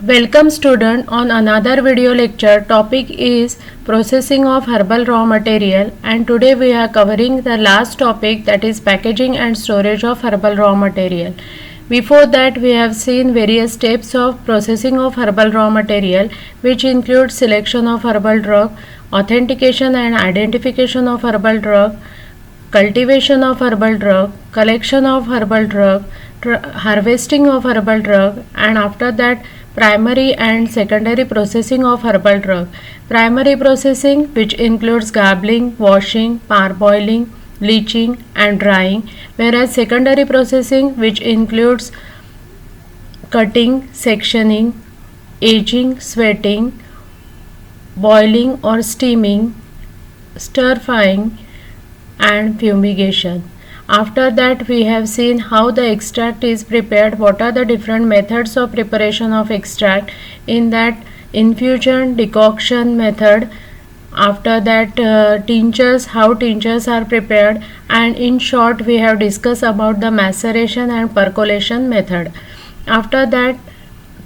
Welcome student on another video lecture. Topic is processing of herbal raw material, and today we are covering the last topic, that is packaging and storage of herbal raw material. Before that, we have seen various steps of processing of herbal raw material, which include selection of herbal drug, authentication and identification of herbal drug, cultivation of herbal drug, collection of herbal drug, harvesting of herbal drug, and after that primary and secondary processing of herbal drug. Primary processing, which includes garbling, washing, parboiling, bleaching and drying, whereas secondary processing, which includes cutting, sectioning, aging, sweating, boiling or steaming, stir frying and fumigation. After that, we have seen how the extract is prepared, what are the different methods of preparation of extract, in that infusion, decoction method. After that, tinctures, how tinctures are prepared, and in short we have discussed about the maceration and percolation method. After that,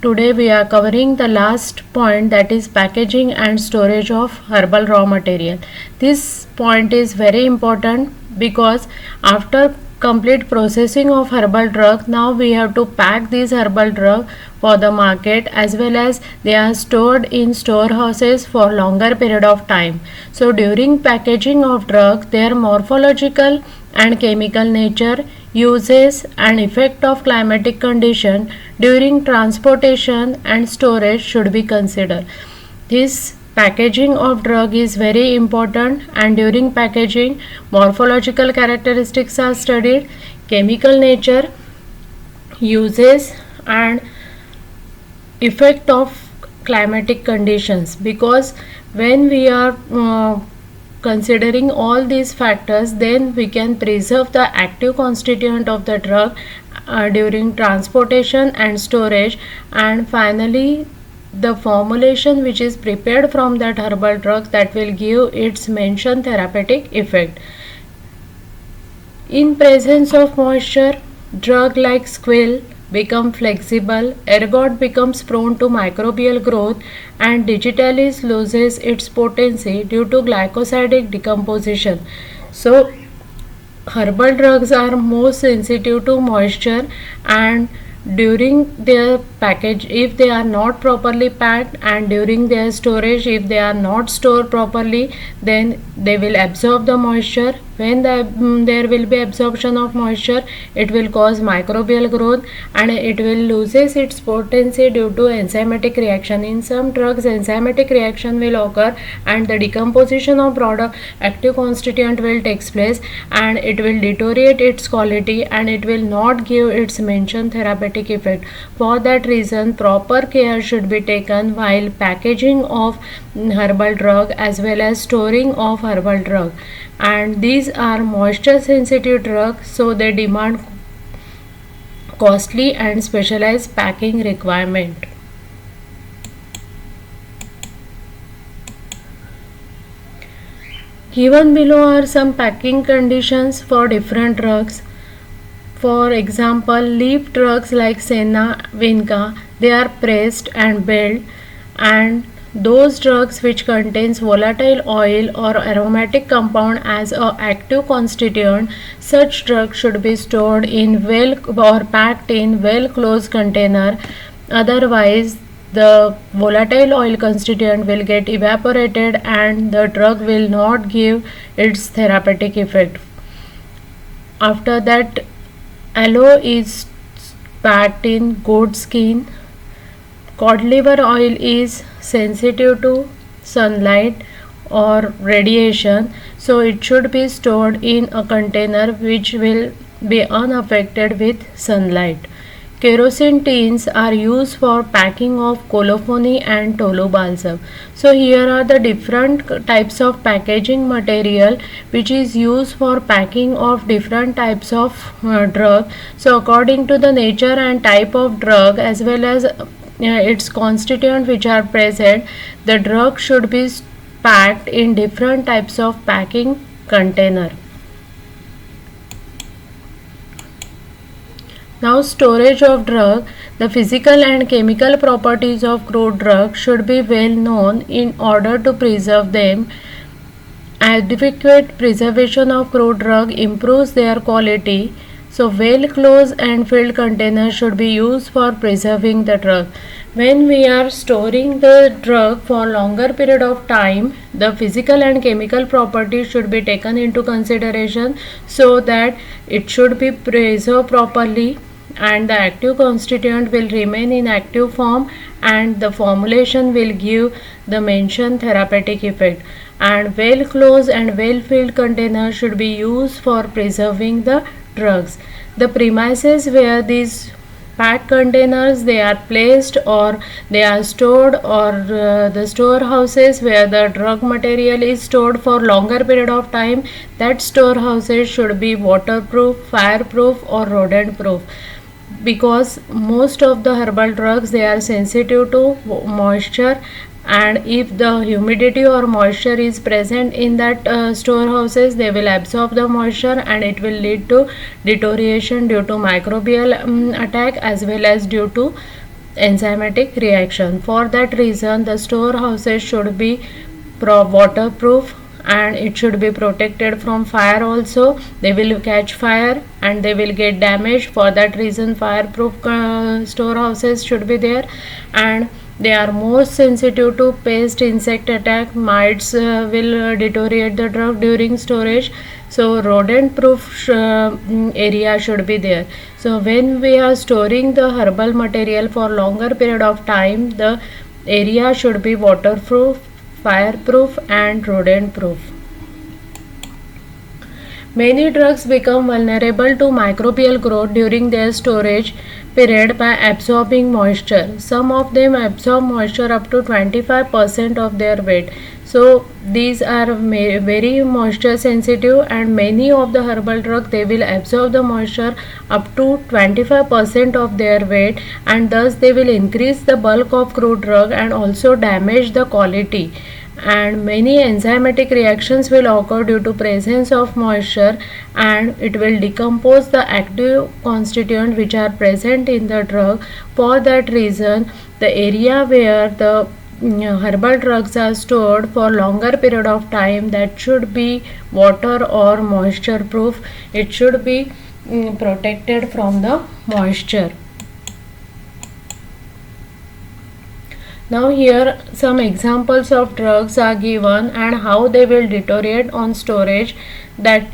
today we are covering the last point, that is packaging and storage of herbal raw material. This point is very important because after complete processing of herbal drug, now we have to pack these herbal drug for the market, as well as they are stored in storehouses for longer period of time. So during packaging of drug, their morphological and chemical nature, uses and effect of climatic condition during transportation and storage should be considered. This packaging of drug is very important, and during packaging morphological characteristics are studied, chemical nature, uses and effect of climatic conditions, because when we are considering all these factors, then we can preserve the active constituent of the drug during transportation and storage, and finally the formulation which is prepared from that herbal drug, that will give its mentioned therapeutic effect. In presence of moisture, drug like squill become flexible, ergot becomes prone to microbial growth, and digitalis loses its potency due to glycosidic decomposition. So herbal drugs are most sensitive to moisture, and during their package, if they are not properly packed, and during their storage, if they are not stored properly, then they will absorb the moisture. When there will be absorption of moisture, it will cause microbial growth, and it will loses its potency due to enzymatic reaction. In some drugs, enzymatic reaction will occur, and the decomposition of product active constituent will take place, and it will deteriorate its quality, and it will not give its mentioned therapeutic effect. For that reason, proper care should be taken while packaging of herbal drug as well as storing of herbal drug. And these are moisture sensitive drugs, so they demand costly and specialized packing requirement. Given below are some packing conditions for different drugs. For example, leaf drugs like senna, vinca, they are pressed and baled, and those drugs which contains volatile oil or aromatic compound as a active constituent, such drugs should be stored in well or packed in well closed container. Otherwise, the volatile oil constituent will get evaporated, and the drug will not give its therapeutic effect. After that, aloe is packed in goat skin. Cod liver oil is sensitive to sunlight or radiation, so it should be stored in a container which will be unaffected with sunlight. Kerosene tins are used for packing of colophony and tolu balsam. So here are the different types of packaging material which is used for packing of different types of drug. So according to the nature and type of drug, as well as its constituent which are present, the drug should be packed in different types of packing container. Now, storage of drug. The physical and chemical properties of crude drugs should be well known in order to preserve them. Adequate preservation of crude drug improves their quality. So, well closed and filled containers should be used for preserving the drug. When we are storing the drug for longer period of time, the physical and chemical properties should be taken into consideration so that it should be preserved properly and the active constituent will remain in active form and the formulation will give the mentioned therapeutic effect. And well closed and well filled containers should be used for preserving the drugs. The premises where these packed containers they are placed or they are stored, or the storehouses where the drug material is stored for longer period of time, that storehouses should be waterproof, fireproof or rodent proof, because most of the herbal drugs they are sensitive to moisture, and if the humidity or moisture is present in that storehouses, they will absorb the moisture and it will lead to deterioration due to microbial attack as well as due to enzymatic reaction. For that reason, the storehouses should be waterproof and it should be protected from fire also. They will catch fire and they will get damaged. For that reason, fireproof storehouses should be there, and they are more sensitive to pest insect attack. Mites will deteriorate the drug during storage, so rodent proof area should be there. So when we are storing the herbal material for longer period of time, the area should be waterproof, fireproof and rodent proof. Many drugs become vulnerable to microbial growth during their storage period by absorbing moisture. Some of them absorb moisture up to 25% of their weight. So these are very moisture sensitive, and many of the herbal drugs they will absorb the moisture up to 25% of their weight, and thus they will increase the bulk of crude drug and also damage the quality. And many enzymatic reactions will occur due to presence of moisture, and it will decompose the active constituent which are present in the drug. For that reason, the area where the herbal drugs are stored for longer period of time, that should be water or moisture proof. It should be protected from the moisture. Now here some examples of drugs are given and how they will deteriorate on storage. That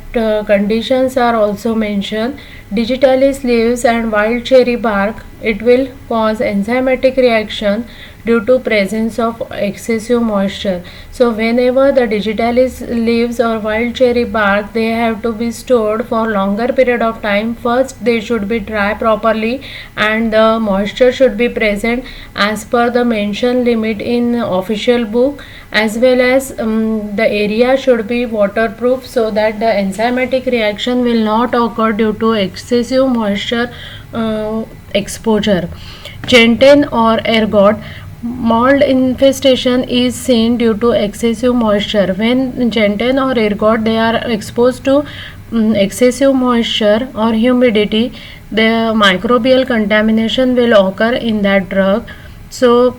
conditions are also mentioned. Digitalis leaves and wild cherry bark, it will cause enzymatic reaction due to presence of excessive moisture. So whenever the digitalis leaves or wild cherry bark, they have to be stored for longer period of time. First they should be dry properly and the moisture should be present as per the mentioned limit in official book, as well as the area should be waterproof so that the enzymatic reaction will not occur due to excessive moisture exposure. Gentian or ergot, mold infestation is seen due to excessive moisture. When gentian or ergot they are exposed to excessive moisture or humidity, the microbial contamination will occur in that drug. So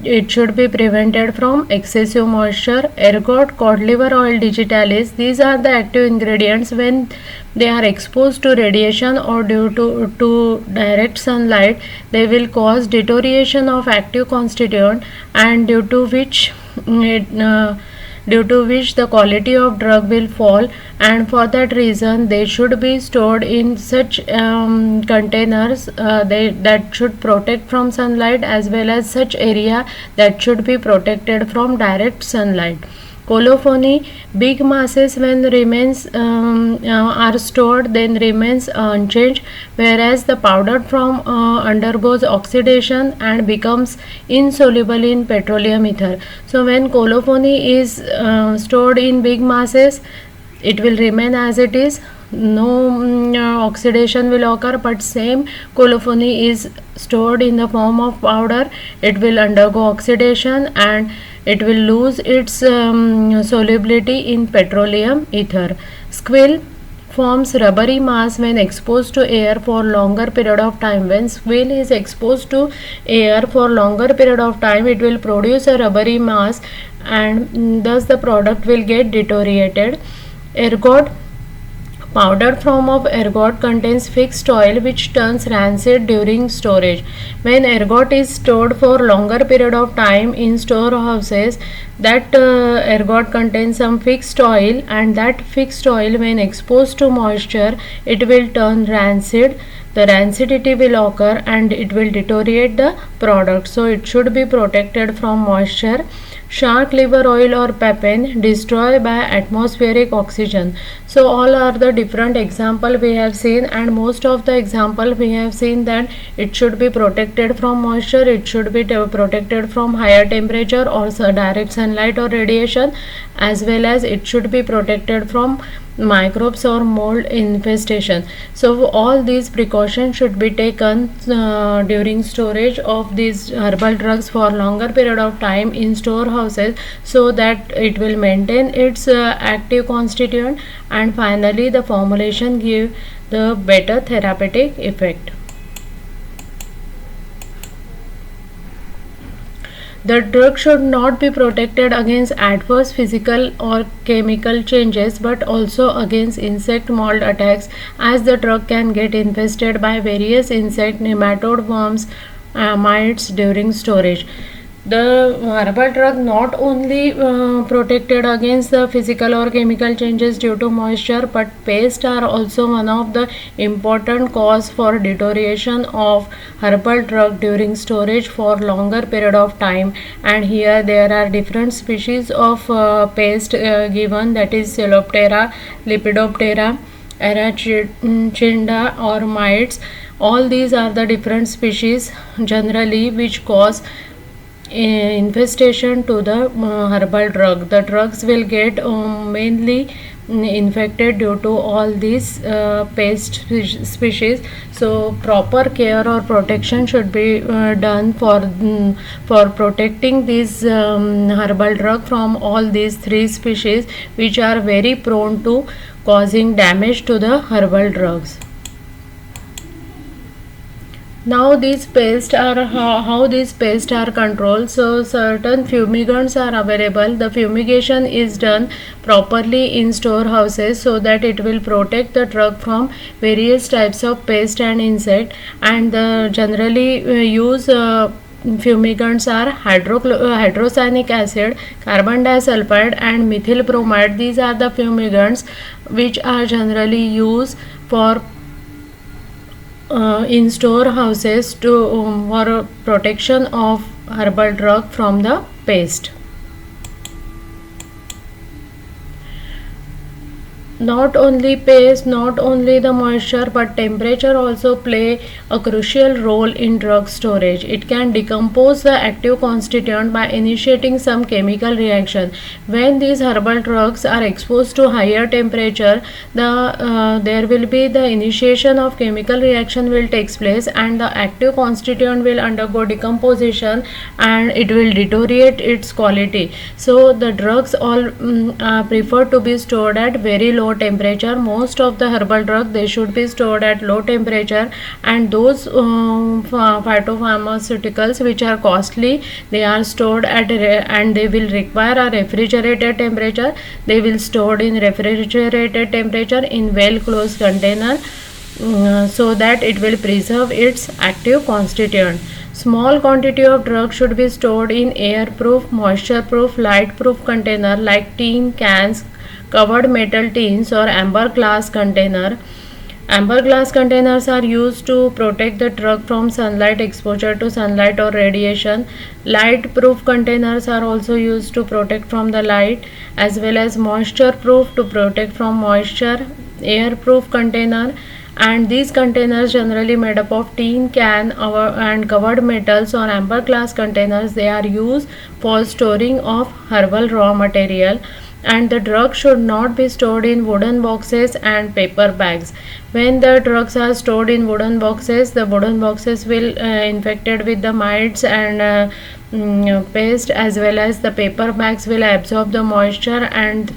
it should be prevented from excessive moisture. Ergot, cod liver oil, digitalis, these are the active ingredients. When they are exposed to radiation or due to direct sunlight, they will cause deterioration of active constituent, and due to which the quality of drug will fall, and for that reason they should be stored in such containers that should protect from sunlight, as well as such area that should be protected from direct sunlight. Colophony, big masses when remains are stored then remains unchanged, whereas the powdered form undergoes oxidation and becomes insoluble in petroleum ether. So when colophony is stored in big masses, it will remain as it is, no oxidation will occur, but same colophony is stored in the form of powder, it will undergo oxidation and it will lose its solubility in petroleum ether. Squill, forms rubbery mass when exposed to air for longer period of time. When squill is exposed to air for longer period of time, it will produce a rubbery mass, and thus the product will get deteriorated. Ergot powdered form of ergot contains fixed oil which turns rancid during storage. When ergot is stored for longer period of time in storehouses, that ergot contains some fixed oil, and that fixed oil when exposed to moisture, it will turn rancid. The rancidity will occur and it will deteriorate the product. So it should be protected from moisture. Shark liver oil or papain destroyed by atmospheric oxygen. So all are the different example we have seen, and most of the example we have seen that it should be protected from moisture, it should be protected from higher temperature or direct sunlight or radiation, as well as it should be protected from microbes or mold infestation. So all these precautions should be taken during storage of these herbal drugs for longer period of time in storehouses, so that it will maintain its active constituent, and finally the formulation give the better therapeutic effect. The drug should not be protected against adverse physical or chemical changes, but also against insect mold attacks, as the drug can get infested by various insect, nematode, worms, mites during storage. The herbal drug not only protected against the physical or chemical changes due to moisture, but pests are also one of the important cause for deterioration of herbal drug during storage for longer period of time. And here there are different species of pest given, that is Coleoptera, Lepidoptera, Arachnida or mites. All these are the different species generally which cause infestation to the herbal drug. The drugs will get mainly infected due to all these pest species. So proper care or protection should be done for protecting these herbal drug from all these three species which are very prone to causing damage to the herbal drugs. Now these pests are how these pests are controlled. So certain fumigants are available. The fumigation is done properly in storehouses so that it will protect the drug from various types of pest and insect. And generally use fumigants are hydrocyanic acid, carbon disulfide and methyl bromide. These are the fumigants which are generally used for in storehouses to for protection of herbal drug from the pest. Not only pest, not only the moisture, but temperature also play a crucial role in drug storage. It can decompose the active constituent by initiating some chemical reaction. When these herbal drugs are exposed to higher temperature, there will be the initiation of chemical reaction will take place, and the active constituent will undergo decomposition and it will deteriorate its quality. So the drugs all prefer to be stored at very low temperature. Most of the herbal drug they should be stored at low temperature, and those phytopharmaceuticals which are costly, they are stored at and they will require a refrigerated temperature. They will stored in refrigerated temperature in well closed container so that it will preserve its active constituent. Small quantity of drug should be stored in airproof, moisture-proof, light-proof container like tin cans, covered metal tins or amber glass container. Amber glass containers are used to protect the drug from sunlight exposure to sunlight or radiation. Light proof containers are also used to protect from the light, as well as moisture proof to protect from moisture. Air proof container, and these containers generally made up of tin can and covered metals or amber glass containers. They are used for storing of herbal raw material. And the drugs should not be stored in wooden boxes and paper bags. When the drugs are stored in wooden boxes, the wooden boxes will infected with the mites and pest, as well as the paper bags will absorb the moisture and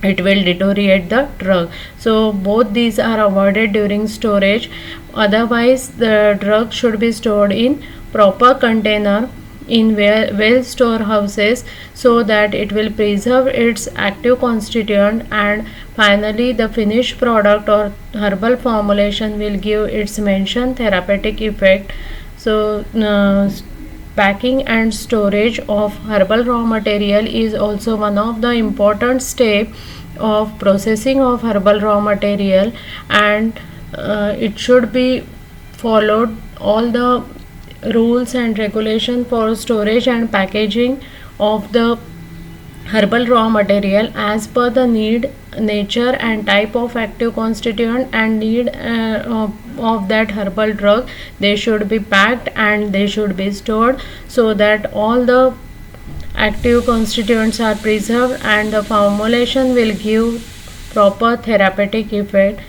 it will deteriorate the drug. So both these are avoided during storage. Otherwise the drug should be stored in proper container in well storehouses, so that it will preserve its active constituent, and finally the finished product or herbal formulation will give its mentioned therapeutic effect. So packing and storage of herbal raw material is also one of the important step of processing of herbal raw material, and it should be followed all the rules and regulation for storage and packaging of the herbal raw material as per the need, nature and type of active constituent and need of that herbal drug. They should be packed and they should be stored so that all the active constituents are preserved and the formulation will give proper therapeutic effect.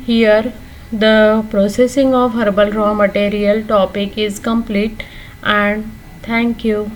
Here the processing of herbal raw material topic is complete, and thank you.